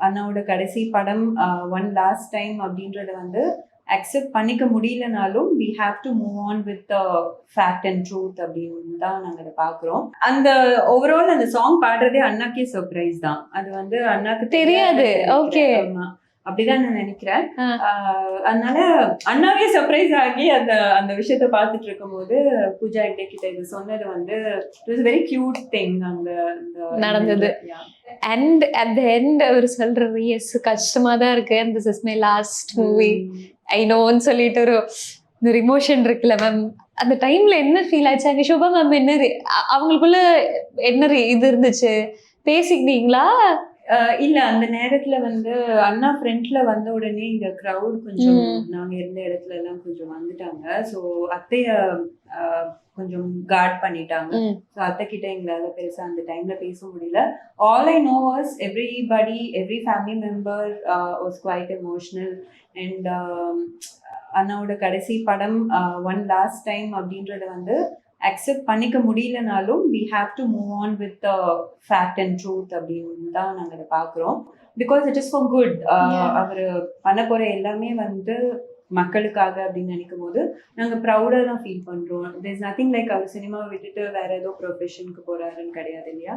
அண்ணாவோட கடைசி படம் ஒன் லாஸ்ட் டைம் அப்படின்றத வந்து அக்செப்ட் பண்ணிக்க முடியலனாலும் we have to move on with the fact and truth அப்படின்னு தான் நாங்கள் அதை பார்க்குறோம். அந்த ஓவரால் அந்த சாங் பாடுறதே அண்ணாக்கே சர்ப்ரைஸ் தான். அது வந்து அண்ணாக்கு தெரியாது. ஓகே, ஆமா அப்படிதான் நான் நினைக்கிறேன். அதனால அண்ணாவே சர்ப்ரைஸ் ஆகி அந்த அந்த விஷயத்த பார்த்துட்டு இருக்கும் போது பூஜா ஹெக்டே கிட்ட இது சொன்னது வந்து it was very cute thing அங்க நடந்தது. அண்ட் அட் தி எண்ட் அவர் சொல்றாரு எஸ் கஷ்டமா தான் இருக்கு and this is my last movie ஐ நோன்னு சொல்லிட்டு ஒரு இமோஷன் இருக்குல்ல மேம். அந்த டைம்ல என்ன ஃபீல் ஆச்சு? அங்க சுபா மேம் என்ன அவங்களுக்குள்ள என்ன இது இருந்துச்சு, பேசிக்கிட்டீங்களா? இல்ல அந்த நேரத்துல வந்து அண்ணா ஃப்ரண்ட்ல வந்த உடனே இங்க கிரவுட் கொஞ்சம் நாங்க இருந்த இடத்துல எல்லாம் கொஞ்சம் வந்துட்டாங்க. ஸோ அத்தைய கொஞ்சம் கார்ட் பண்ணிட்டாங்க. ஸோ அத்தை கிட்ட எங்களால பெருசா அந்த டைம்ல பேச முடியல. All I know was every family member was quite emotional. And அண்ணாவோட கடைசி படம் ஒன் லாஸ்ட் டைம் அப்படின்றத வந்து அக்செப்ட் பண்ணிக்க முடியலனாலும் we have to move on with the fact and truth அப்படின்னு தான் நாங்கள் அதை பார்க்குறோம். Because it is for good. அவர் பண்ண போகிற எல்லாமே வந்து மக்களுக்காக அப்படின்னு நினைக்கும் போது நாங்கள் ப்ரௌடாக தான் ஃபீல் பண்ணுறோம். தேர் இஸ் நத்திங் லைக் அவர் சினிமாவை விட்டுட்டு வேற ஏதோ ப்ரொஃபஷனுக்கு போகிறாருன்னு கிடையாது இல்லையா.